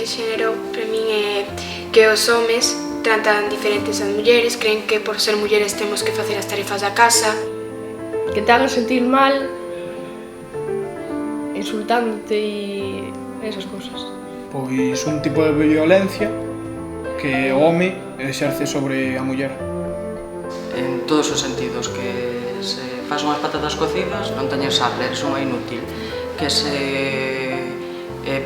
de xénero para min é que os homes tratan diferentes as mulleres, creen que por ser mulleres temos que facer as tarefas da casa. Que te hagan sentir mal insultándote e esas cosas. Pois un tipo de violencia que o home exerce sobre a muller. En todos os sentidos, que se fas unhas patatas cocidas non teñes sal, eres unha inútil. Que se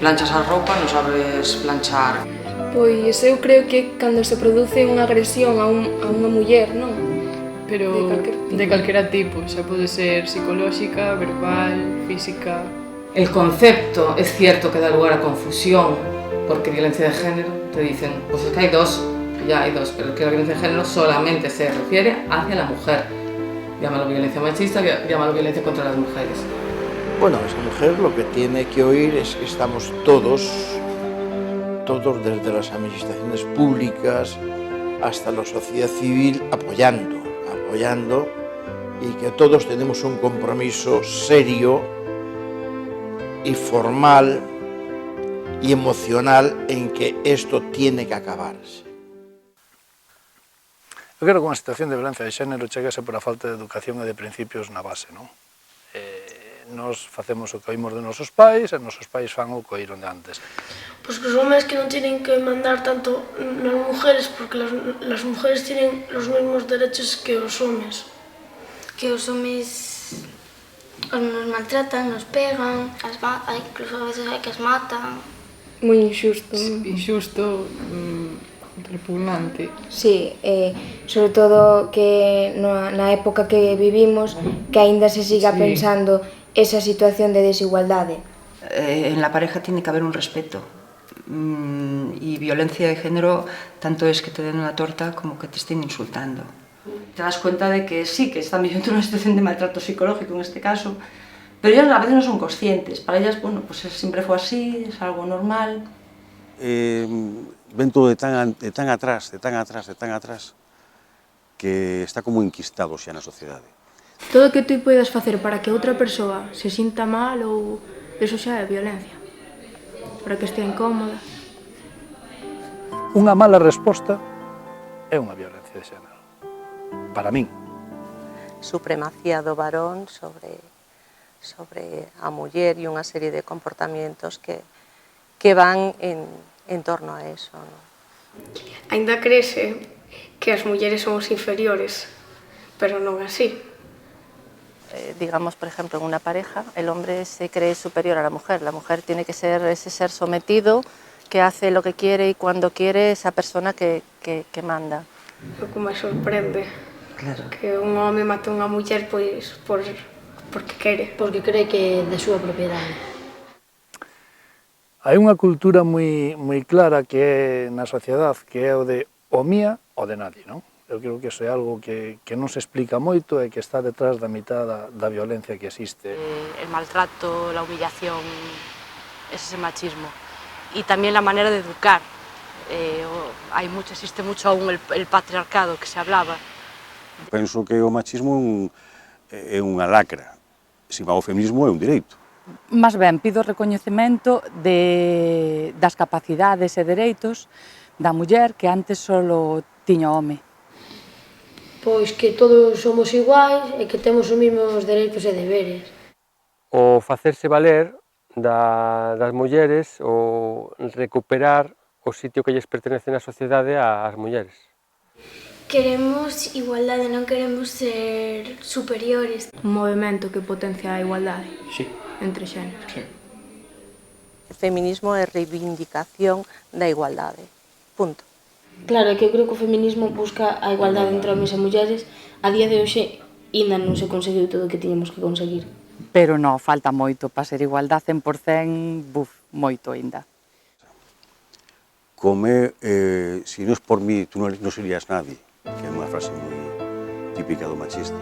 planchas a roupa non sabes planchar. Pois eu creo que cando se produce unha agresión a unha muller, non? Pero de calquera tipo, xa pode ser psicolóxica, verbal, física. El concepto es cierto que da lugar a confusión, porque violencia de género te dicen, pues es que hay dos, ya hay dos, pero que la violencia de género solamente se refiere hacia la mujer. Llámalo violencia machista, llámalo violencia contra las mujeres. Bueno, esa mujer lo que tiene que oír es que estamos todos desde las administraciones públicas hasta la sociedad civil apoyando y que todos tenemos un compromiso serio y formal y emocional en que esto tiene que acabarse. Eu creo que unha situación de violencia de xénero chegase por a falta de educación e de principios na base, non? Nos facemos o que oímos de nosos pais e nosos pais fan o que oíron de antes. Pues que os hombres que non tienen que mandar tanto nas mujeres, porque las mujeres tienen los mismos derechos que os hombres. Que os hombres nos maltratan, nos pegan, incluso a veces hai que as matan. Moi injusto. Injusto, repugnante. Sí, sobre todo que na época que vivimos que aínda se siga pensando esa situación de desigualdade. En la pareja tiene que haber un respeto. Y violencia de género tanto es que te den una torta como que te estén insultando. Te das cuenta de que sí, que están viviendo una situación de maltrato psicológico en este caso, pero ellas a veces no son conscientes. Para ellas, bueno, pues siempre fue así, es algo normal. Ven todo de tan atrás, que está como enquistado xa na sociedade. Todo o que tú podes facer para que outra persoa se sinta mal ou eso xa é violencia. Para que estea incómoda. Unha mala resposta é unha violencia de xénero. Para min. Supremacía do varón sobre a muller e unha serie de comportamientos que van en torno a eso, ¿no? Ainda crese que as mulleres somos inferiores, pero non así. Digamos, por ejemplo, en una pareja, el hombre se cree superior a la mujer tiene que ser ese ser sometido que hace lo que quiere y cuando quiere esa persona que manda. O que me sorprende, que un home mate unha muller pois porque quere. Porque cree que é de súa propiedade. Hai unha cultura moi clara que é na sociedade, que é o de o mía ou de nadie, non? Eu creo que iso é algo que non se explica moito e que está detrás da mitad da violencia que existe. El maltrato, la humillación, ese machismo. Y también la manera de educar. Existe mucho aún el patriarcado que se hablaba. Penso que o machismo é unha lacra, sima o feminismo é un direito. Más ben, pido recoñecemento das capacidades e dereitos da muller que antes só tiña o home. Pois que todos somos iguais e que temos os mesmos dereitos e deberes. O facerse valer das mulleres, o recuperar o sitio que lles pertenece na sociedade ás mulleres. Queremos igualdade, non queremos ser superiores. Un movimento que potencia a igualdade entre xéneros. O feminismo é reivindicación da igualdade, punto. Claro, é que eu creo que o feminismo busca a igualdade entre homens e mulleres. A día de hoxe ainda non se conseguiu todo o que tiñamos que conseguir. Pero non, falta moito para ser igualdade 100%, moito ainda. Si non es por mí, tú non serías nadie, que é unha frase moi típica do machista.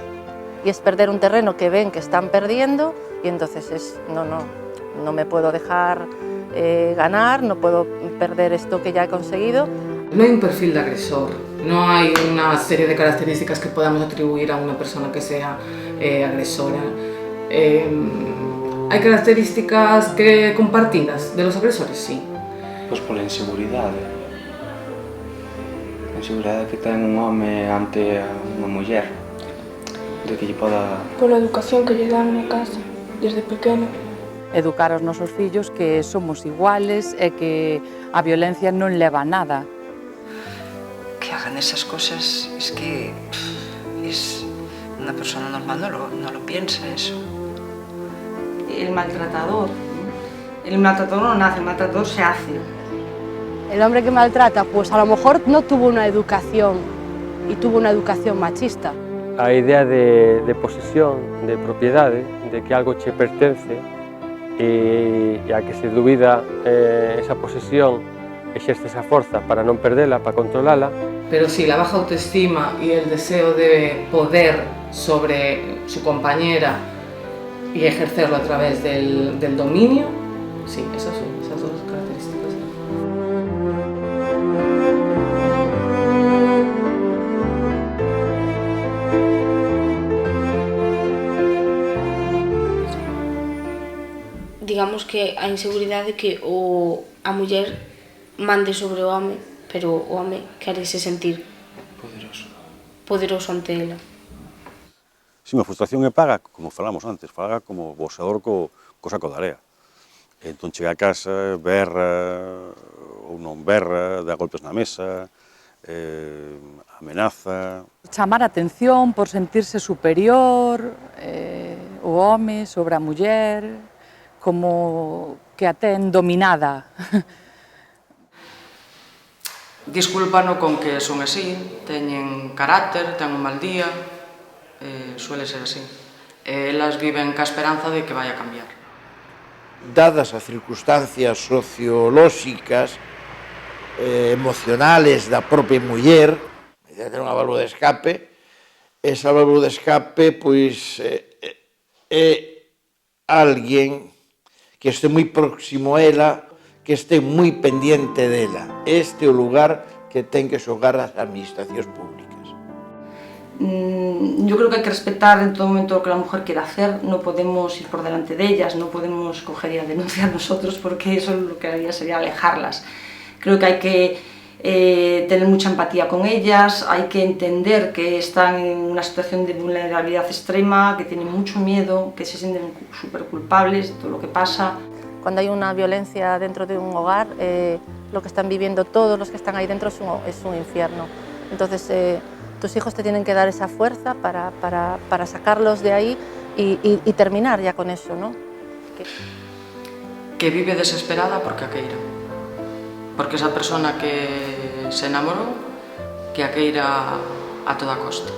Y es perder un terreno que ven que están perdiendo y entonces no me puedo dejar ganar, no puedo perder esto que ya he conseguido. No hay un perfil de agresor, no hay una serie de características que podamos atribuir a una persona que sea agresora. Hay características compartidas de los agresores, sí. Pois pola inseguridade. A inseguridade que ten un home ante unha muller, de que lle poda... Pola educación que lle dan na casa, desde pequeno. Educar aos nosos fillos que somos iguales e que a violencia non leva a nada. Que hagan esas cosas es que es una persona normal no lo piensa eso. El maltratador no nace, el maltratador se hace. El hombre que maltrata, pues a lo mejor no tuvo una educación y tuvo una educación machista. A idea de posesión, de propiedade, de que algo che pertence e a que se dubida esa posesión, exerce esa forza para non perdela, para controlala. Pero sí, la baja autoestima y el deseo de poder sobre su compañera y ejercerlo a través del dominio, sí, esas son las características. Digamos que a inseguridade que a muller mande sobre o home, pero o home querese sentir poderoso ante ela. Si unha frustración é paga, como falamos antes, paga como boxeador co saco de area. Entón chega a casa, berra ou non berra, dá golpes na mesa, amenaza. Chamar a atención por sentirse superior, o home sobre a muller, como que a ten dominada. Discúlpano con que son así, teñen carácter, ten un mal día, suele ser así. Elas viven ca esperanza de que vai a cambiar. Dadas as circunstancias sociolóxicas, emocionales da propia muller, ten unha válvula de escape, esa válvula de escape pois é alguén que este moi próximo a ela, que este moi pendiente dela. Este é o lugar que ten que xogar as administracións públicas. Yo creo que hay que respetar en todo momento lo que la mujer quiera hacer, no podemos ir por delante de ellas, no podemos coger y a denunciar nosotros porque eso lo que haría sería alejarlas. Creo que hay que tener mucha empatía con ellas, hay que entender que están en una situación de vulnerabilidad extrema, que tienen mucho miedo, que se sienten súper culpables de todo lo que pasa. Cuando hay una violencia dentro de un hogar, lo que están viviendo todos los que están ahí dentro es un infierno. Entonces, tus hijos te tienen que dar esa fuerza para sacarlos de ahí y terminar ya con eso, ¿no? Que vive desesperada porque a queira. Porque esa persona que se enamoró, que a queira a toda costa.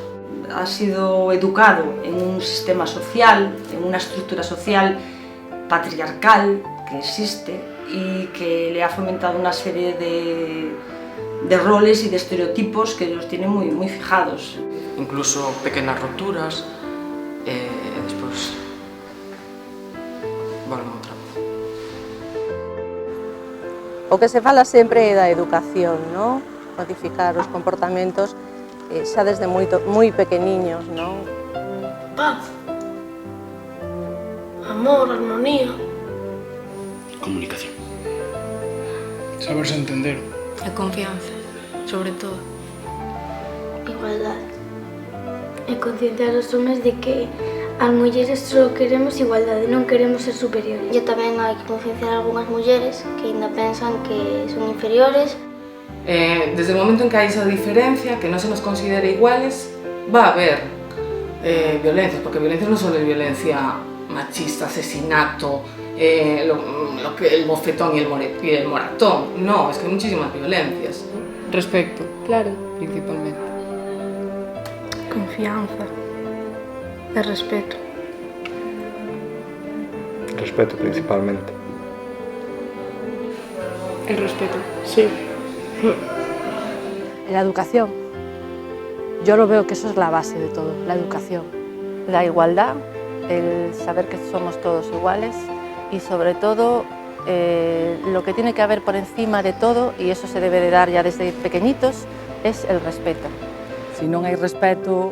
Ha sido educado en un sistema social, en una estructura social patriarcal que existe y que le ha fomentado una serie de roles y de estereotipos que los tiene muy fijados. Incluso pequenas rupturas, despois volven outra vez. O que se fala sempre é da educación, ¿no? Modificar os comportamentos xa desde moi pequeniños, ¿no? Paz, amor, armonía. Comunicación. Saberse entender. A confianza, sobre todo. Igualdade. E concienciar os homes de que as mulleres só queremos igualdade, non queremos ser superiores. E tamén hai que concienciar algunhas mulleres que ainda pensan que son inferiores. Desde el momento en que hay esa diferencia, que no se nos considere iguales, va a haber violencias, porque violencia no solo es violencia machista, asesinato, el bofetón y el moratón, no, es que hay muchísimas violencias. Respeto, claro, principalmente. Confianza e respeto. Respeto principalmente. El respeto, sí. La educación. Yo lo veo que eso es la base de todo, la educación. La igualdad, el saber que somos todos iguales y sobre todo lo que tiene que haber por encima de todo, y eso se debe de dar ya desde pequeñitos, es el respeto. Se non hai respeto,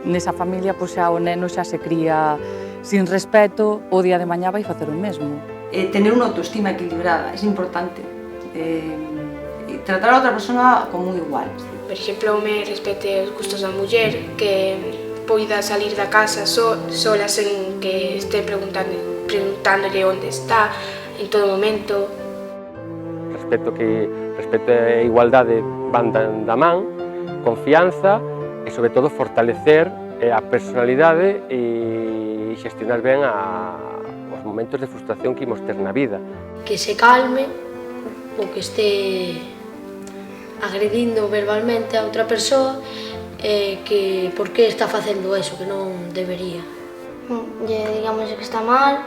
nesa familia pois xa o neno xa se cría sin respeto, o día de mañá vai facer o mesmo. Tener una autoestima equilibrada es importante. e tratar a outra persona como un igual. Por exemplo, me respete os gustos da muller, que poida salir da casa sola sen que este preguntándole onde está en todo momento. Respeto e igualdade van da man, confianza e, sobre todo, fortalecer a personalidade e xestionar ben os momentos de frustración que imos ter na vida. Que se calme ou que este agredindo verbalmente a outra persoa que por que está facendo eso, que non debería. Digamos que está mal,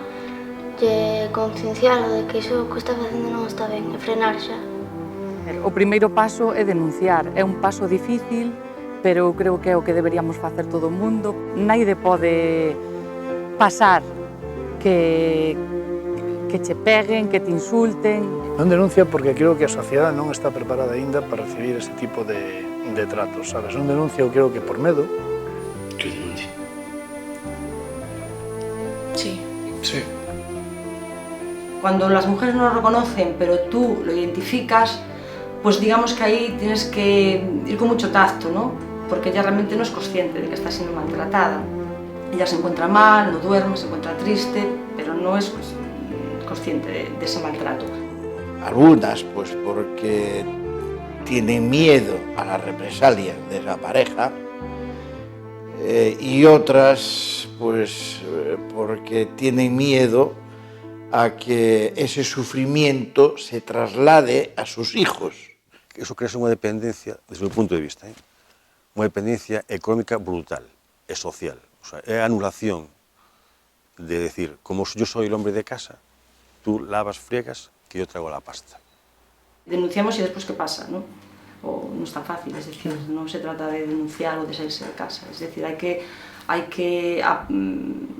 conciencialo de que iso que está facendo non está ben, e frenar xa. O primeiro paso é denunciar, é un paso difícil, pero creo que é o que deberíamos facer todo o mundo. Naide pode pasar que che peguen, que te insulten. Non denuncia porque creo que a sociedade non está preparada aínda para recibir ese tipo de tratos, sabes? Non denuncia, eu creo que por medo. Que denuncia? Sí. Sí. Cuando las mujeres no lo reconocen, pero tú lo identificas, pues digamos que ahí tienes que ir con mucho tacto, ¿no? Porque ella realmente no es consciente de que está siendo maltratada. Ella se encuentra mal, no duerme, se encuentra triste, pero no es consciente de ese maltrato. Algunas, pues porque tienen miedo a las represalias de esa pareja, y otras, pues porque tienen miedo a que ese sufrimiento se traslade a sus hijos. Eso crea unha dependencia, desde o meu punto de vista, unha dependencia económica brutal e social. O sea, é a anulación de decir, como yo soy el hombre de casa, tú lavas, friegas, que yo traigo la pasta. Denunciamos y después ¿qué pasa? ¿No? O no es tan fácil, es decir, no se trata de denunciar o de salirse de casa, es decir, hay que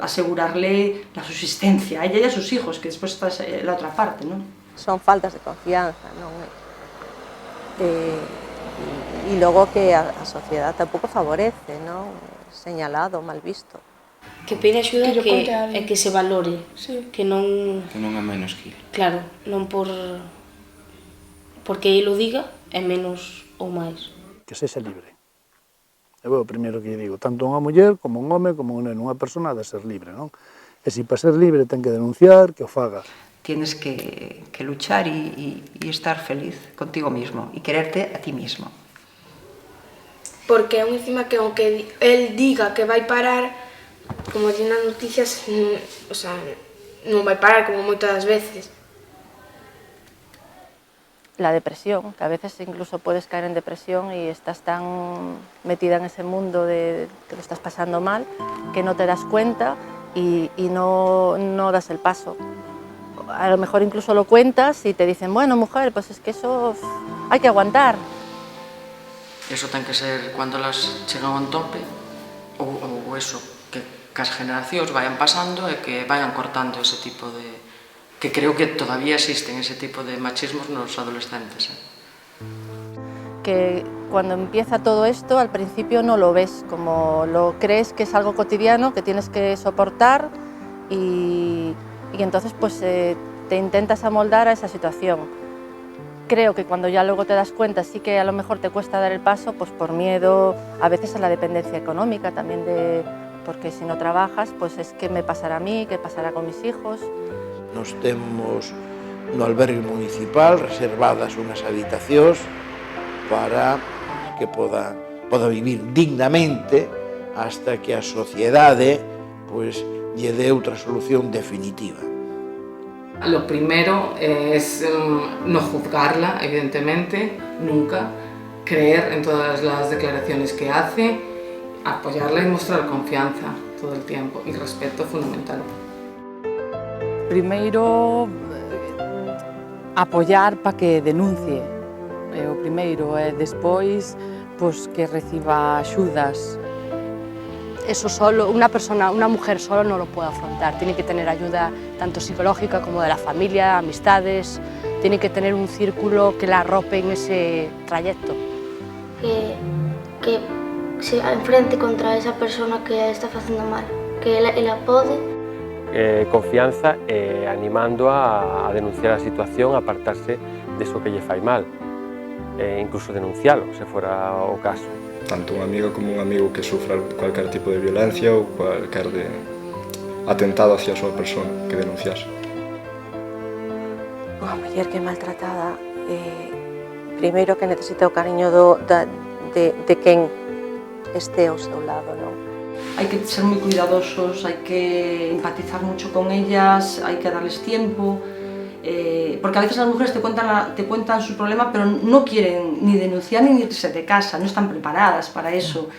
asegurarle la subsistencia a ella y a sus hijos, que después está la otra parte, ¿no? Son faltas de confianza, non? E logo que a sociedade tampouco favorece, non? Señalado, mal visto. Que pide axuda e que se valore, que non... Que non é menos que ele. Claro, non porque ele o diga é menos ou máis. Que sexa libre. É o primeiro que digo, tanto unha muller como un home como un neno, unha persona ha de ser libre, non? E se para ser libre ten que denunciar, que o faga. Tienes que luchar y estar feliz contigo mismo y quererte a ti mismo. Porque encima que aunque él diga que vai parar, como di nas noticias, o sea, non vai parar como moitas veces. La depresión, que a veces incluso puedes caer en depresión y estás tan metida en ese mundo de que lo estás pasando mal que no te das cuenta y no das el paso. A lo mejor incluso lo cuentas y te dicen, bueno, mujer, pues es que eso hay que aguantar. Eso ten que ser cando las chegan a un tope ou eso, que as generacións vayan pasando e que vayan cortando ese tipo de... que creo que todavía existen ese tipo de machismos nos adolescentes. Que cuando empieza todo esto, al principio no lo ves, como lo crees que es algo cotidiano, que tienes que soportar y entonces pues te intentas amoldar a esa situación. Creo que cuando ya luego te das cuenta sí que a lo mejor te cuesta dar el paso, pues por miedo, a veces a la dependencia económica también, porque si no trabajas, pues es qué me pasará a mí, qué pasará con mis hijos. Nos temos no albergue municipal reservadas unhas habitacións para que poda vivir dignamente hasta que a sociedade pues, lle dé outra solución definitiva. Lo primero es no juzgarla, evidentemente, nunca, creer en todas las declaraciones que hace, apoyarla y mostrar confianza todo el tiempo y respeto fundamental. Primeiro, apoyar para que denuncie, é o primeiro, e despois pues, que reciba axudas. Eso solo, una mujer solo no lo puede afrontar, tiene que tener ayuda tanto psicológica como de la familia, amistades, tiene que tener un círculo que la arrope en ese trayecto. Que se enfrente contra esa persona que está facendo mal, que ela pode. Confianza animando a denunciar a situación, a apartarse deso que lle fai mal, e incluso denuncialo, se fora o caso. Tanto unha amiga como un amigo que sufra cualquier tipo de violencia ou cualquier atentado hacia a súa persona, que denunciase. Unha muller que é maltratada, primeiro que necesita o cariño de quen este ao seu lado, non? Hay que ser muy cuidadosos, hay que empatizar mucho con ellas, hay que darles tiempo, porque a veces las mujeres te cuentan su problema, pero no quieren ni denunciar ni irse de casa, no están preparadas para eso.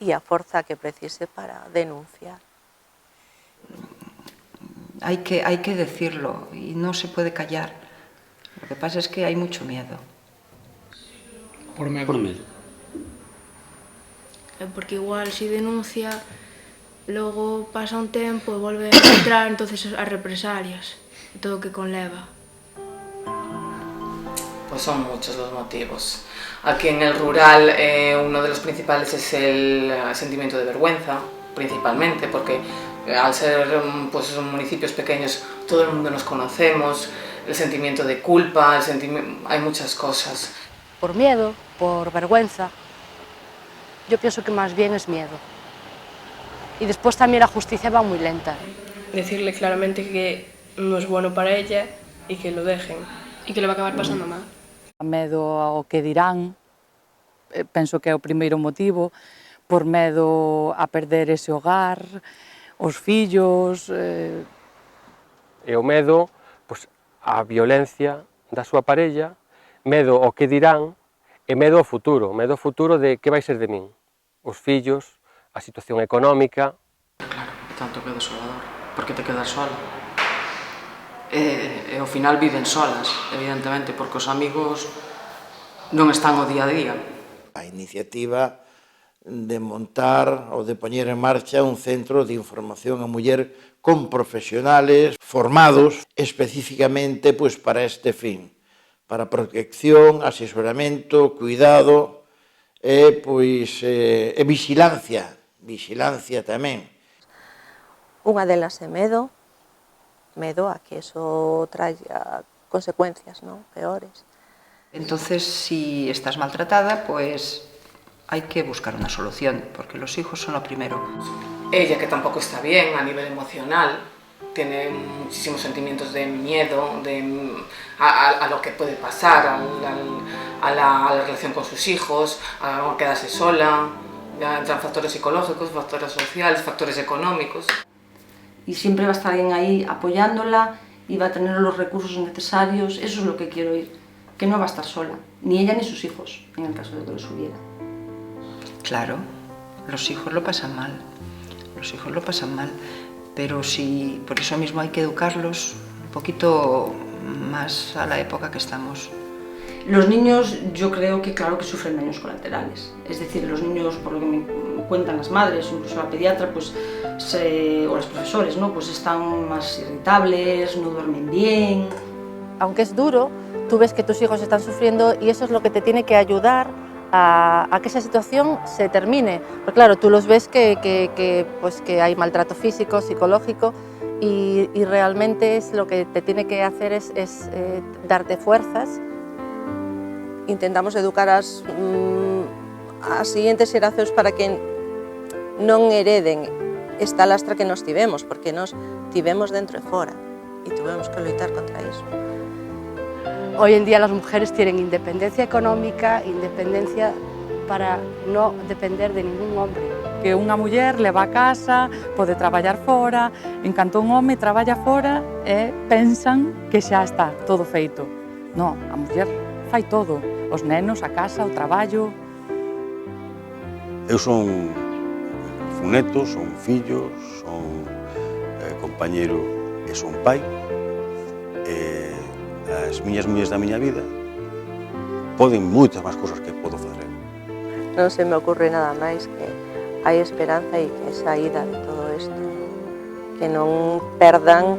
E a forza que precise para denunciar. Hay que decirlo y no se puede callar. Lo que pasa es que hay mucho miedo. Por medo. Por medo. Porque igual si denuncia, logo pasa un tempo e volve a entrar, entonces as represalias e todo o que conleva. Pues son muchos los motivos. Aquí en el rural uno de los principales es el sentimiento de vergüenza, principalmente, porque al ser pues, municipios pequeños todo el mundo nos conocemos, el sentimiento de culpa, hay muchas cosas. Por miedo, por vergüenza. Yo pienso que más bien es miedo. Y después también la justicia va muy lenta. Decirle claramente que no es bueno para ella y que lo dejen y que le va a acabar pasando mal. Medo ao que dirán, penso que é o primeiro motivo, por medo a perder ese hogar, os fillos... E o medo á violencia da súa parella, medo ao que dirán e medo ao futuro de que vai ser de min. Os fillos, a situación económica... Claro, tanto que é desolador, porque te quedas sola. E ao final viven solas, evidentemente, porque os amigos non están o día a día. A iniciativa de montar ou de poñer en marcha un centro de información á muller con profesionales formados especificamente para este fin, para protección, asesoramento, cuidado e vigilancia tamén. Unha delas é medo a que eso traiga consecuencias, ¿no? Peores. Entonces, si estás maltratada, pues hay que buscar una solución, porque los hijos son lo primero. Ella, que tampoco está bien a nivel emocional, tiene muchísimos sentimientos de miedo a lo que puede pasar, a la relación con sus hijos, a quedarse sola. Ya entran factores psicológicos, factores sociales, factores económicos. Y siempre va a estar alguien ahí apoyándola y va a tener los recursos necesarios. Eso es lo que quiero oír, que no va a estar sola, ni ella ni sus hijos, en el caso de que los hubiera. Claro, los hijos lo pasan mal, pero sí, por eso mismo hay que educarlos un poquito más a la época que estamos. Los niños, yo creo que claro que sufren daños colaterales, es decir, los niños, por lo que me cuentan las madres, incluso la pediatra, pues, o los profesores, ¿no? Pues están más irritables, no duermen bien. Aunque es duro, tú ves que tus hijos están sufriendo y eso es lo que te tiene que ayudar a que esa situación se termine. Porque claro, tú los ves que hay maltrato físico, psicológico y realmente es lo que te tiene que hacer es darte fuerzas. Intentamos educar as siguientes xeracións para que non hereden esta lastra que nos tivemos, porque nos tivemos dentro e fora e tuvemos que loitar contra iso. Hoy en día las mujeres tienen independencia económica, independencia para no depender de ningún hombre. Que unha muller leva a casa, pode traballar fora, en canto un home traballa fora e pensan que xa está todo feito. Non, a muller fai todo, os nenos, a casa, o traballo. Eu son neto, son fillo, son compañeiro e son pai. As miñas mulleres da miña vida poden moitas máis cousas que podo facer. Non se me ocurre nada máis que hai esperanza e que saída de todo isto. Que non perdan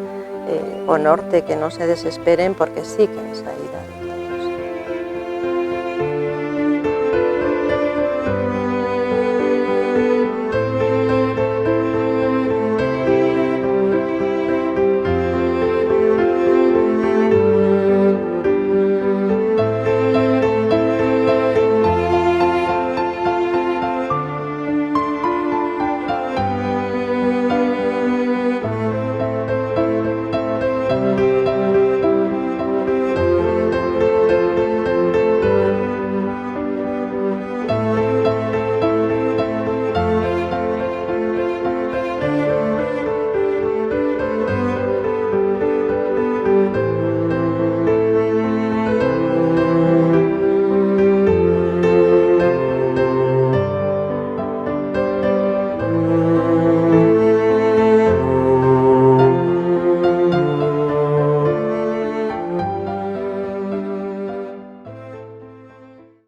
o norte, que non se desesperen, porque sí que hai saída.